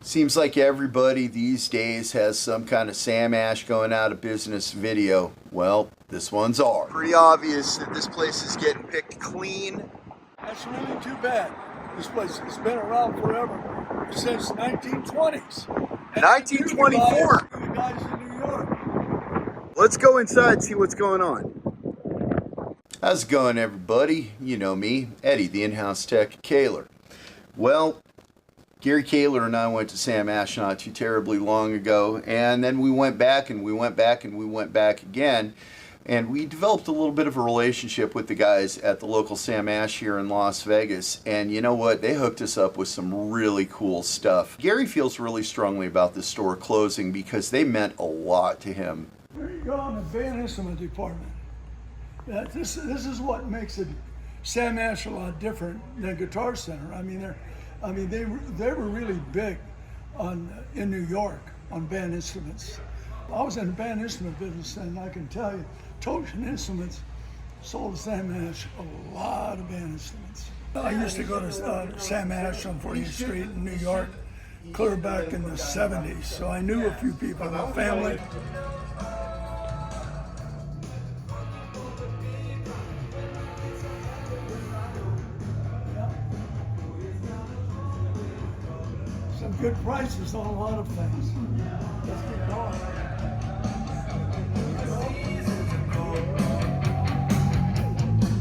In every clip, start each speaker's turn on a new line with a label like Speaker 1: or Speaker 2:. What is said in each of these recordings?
Speaker 1: Seems like everybody these days has some kind of Sam Ash going out of business video. Well, this one's ours. Pretty obvious that this place is getting picked clean.
Speaker 2: That's really too bad. This place has been around forever, since 1920s.
Speaker 1: 1924.
Speaker 2: You guys in New York.
Speaker 1: Let's go inside and see what's going on. How's it going, everybody? You know me, Eddie, the in-house tech at Kahler. Well, Gary Kahler and I went to Sam Ash not too terribly long ago, and then we went back and we went back and we went back again, and we developed a little bit of a relationship with the guys at the local Sam Ash here in Las Vegas, and you know what? They hooked us up with some really cool stuff. Gary feels really strongly about this store closing because they meant a lot to him.
Speaker 2: There you go in the band instrument department. This is what makes it Sam Ash a lot different than Guitar Center. They were really big in New York on band instruments. I was in the band instrument business, and I can tell you, Toshin Instruments sold to Sam Ash a lot of band instruments. I used to go to Sam Ash on 40th Street in New York, clear back in the 70s, so I knew a few people in my family. Some good prices on a lot of things. Let's get going.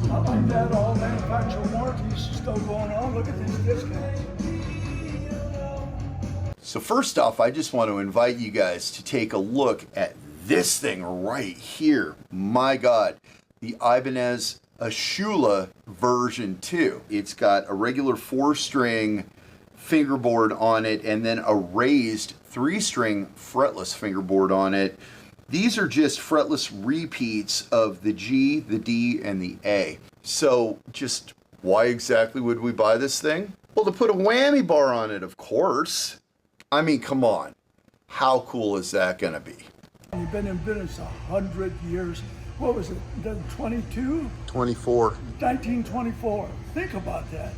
Speaker 2: I like that all manufacturer warranties still going on. Look at these discounts.
Speaker 1: So first off, I just want to invite you guys to take a look at this thing right here. My God, the Ibanez Aula version 2. It's got a regular 4-string fingerboard on it and then a raised 3-string fretless fingerboard on it. These are just fretless repeats of the G, the D, and the A. So just why exactly would we buy this thing? Well, to put a whammy bar on it, of course. I mean, come on. How cool is that gonna be?
Speaker 2: You've been in business 100 years. What was it, 22?
Speaker 1: 24.
Speaker 2: 1924. Think about that.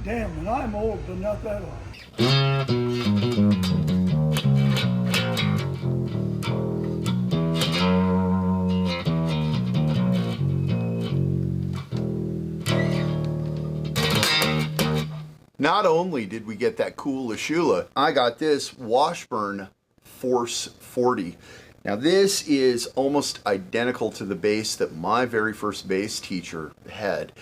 Speaker 2: Damn, and I'm old, but not that old.
Speaker 1: Not only did we get that cool Aula, I got this Washburn Force 40. Now this is almost identical to the bass that my very first bass teacher had.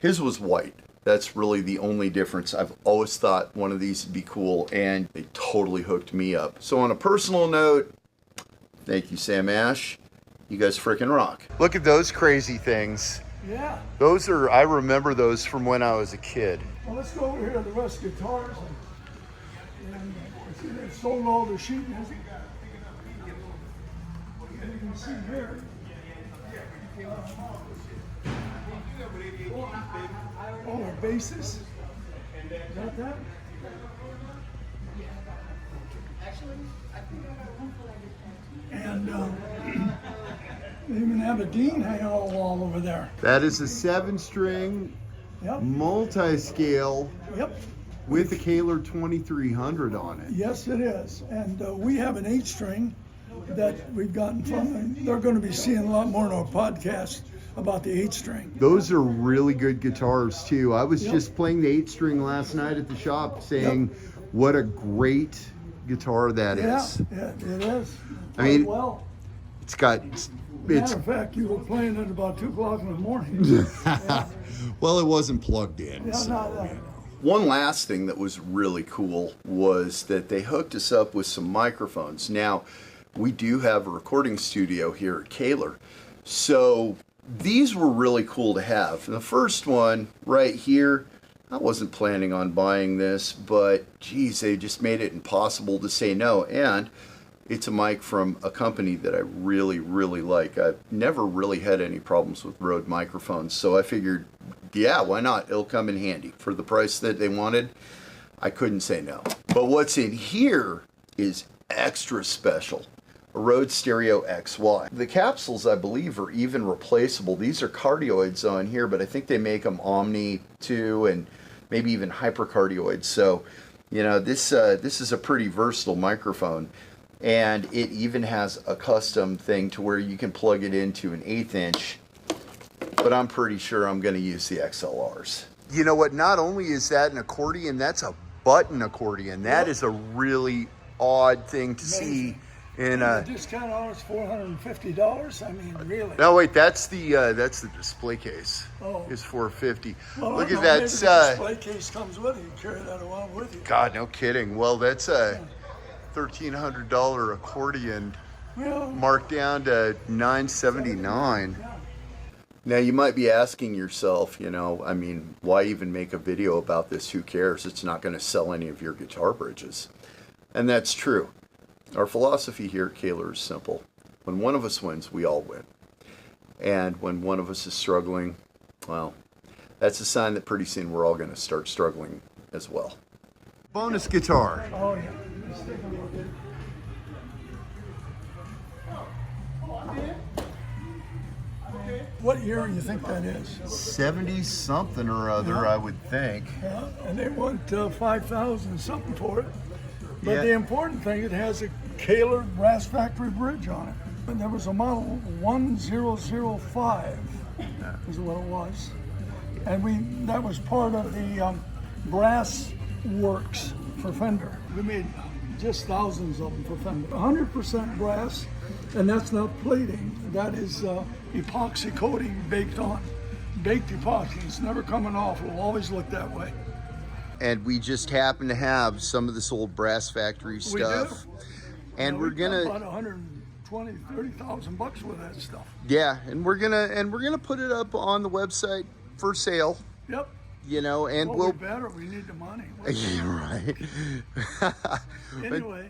Speaker 1: His was white. That's really the only difference. I've always thought one of these would be cool, and they totally hooked me up. So on a personal note, thank you, Sam Ash. You guys freaking rock. Look at those crazy things.
Speaker 2: Yeah.
Speaker 1: I remember those from when I was a kid.
Speaker 2: Well, let's go over here to the rest of guitars. And see, they've sold all the sheet music. And you can see here. All our basses. Got that? And they even have a Dean hanging on the wall over there.
Speaker 1: That is a 7-string
Speaker 2: Yep.
Speaker 1: multi-scale
Speaker 2: Yep.
Speaker 1: with the Kahler 2300 on it.
Speaker 2: Yes, it is. And we have an 8-string that we've gotten from them. They're going to be seeing a lot more in our podcast about the 8-string.
Speaker 1: Those are really good guitars too. I was
Speaker 2: Yep.
Speaker 1: just playing the 8-string last night at the shop saying what a great guitar that is.
Speaker 2: Yeah, it is.
Speaker 1: I mean,
Speaker 2: well,
Speaker 1: it's got,
Speaker 2: matter of fact, you were playing it about 2 o'clock in the morning. Yeah.
Speaker 1: well, it wasn't plugged in.
Speaker 2: Yeah,
Speaker 1: So,
Speaker 2: not that.
Speaker 1: you know. One last thing that was really cool was that they hooked us up with some microphones. Now, we do have a recording studio here at Kahler, so these were really cool to have. And the first one right here, I wasn't planning on buying this, but geez, they just made it impossible to say no. And it's a mic from a company that I really, really like. I've never really had any problems with Rode microphones, so I figured, yeah, why not? It'll come in handy. For the price that they wanted, I couldn't say no. But what's in here is extra special. A Rode Stereo XY. The capsules, I believe, are even replaceable. These are cardioids on here, but I think they make them Omni too, and maybe even hypercardioids. So You know, this is a pretty versatile microphone, and it even has a custom thing to where you can plug it into an 1/8 inch, but I'm pretty sure I'm going to use the XLRs. You know what, not only is that an accordion, that's a button accordion. That is a really odd thing to see in
Speaker 2: The discount on it's $450. I mean, really.
Speaker 1: No, wait, that's the display case.
Speaker 2: Oh.
Speaker 1: It's $450.
Speaker 2: Well,
Speaker 1: Look
Speaker 2: I
Speaker 1: at
Speaker 2: don't know,
Speaker 1: that.
Speaker 2: maybe the display case comes with it. You carry that along with you.
Speaker 1: God, no kidding. Well, that's a $1,300 accordion,
Speaker 2: Well,
Speaker 1: marked down to $979. Now you might be asking yourself, you know, I mean, why even make a video about this? Who cares? It's not going to sell any of your guitar bridges. And that's true. Our philosophy here at Kahler is simple. When one of us wins, we all win. And when one of us is struggling, well, that's a sign that pretty soon we're all going to start struggling as well. Bonus guitar.
Speaker 2: oh yeah. Let's take a look at it. What year do you think that is?
Speaker 1: 70 something or other, I would think.
Speaker 2: Yeah, and they want 5,000 something for it. But
Speaker 1: Yeah.
Speaker 2: the important thing, it has a Kahler brass factory bridge on it. And there was a model 1005 is what it was. And that was part of the brass works for Fender. We made just thousands of them for Fender. 100% brass, and that's not plating. That is epoxy coating baked on. Baked epoxy. It's never coming off. It will always look that way.
Speaker 1: And we just happen to have some of this old brass factory stuff. And we're gonna
Speaker 2: about 120, 30,000 bucks with that stuff.
Speaker 1: yeah, and we're gonna put it up on the website for sale.
Speaker 2: Yep.
Speaker 1: You know, and
Speaker 2: Well,
Speaker 1: we'll
Speaker 2: we better. We need the money.
Speaker 1: yeah, right.
Speaker 2: Anyway.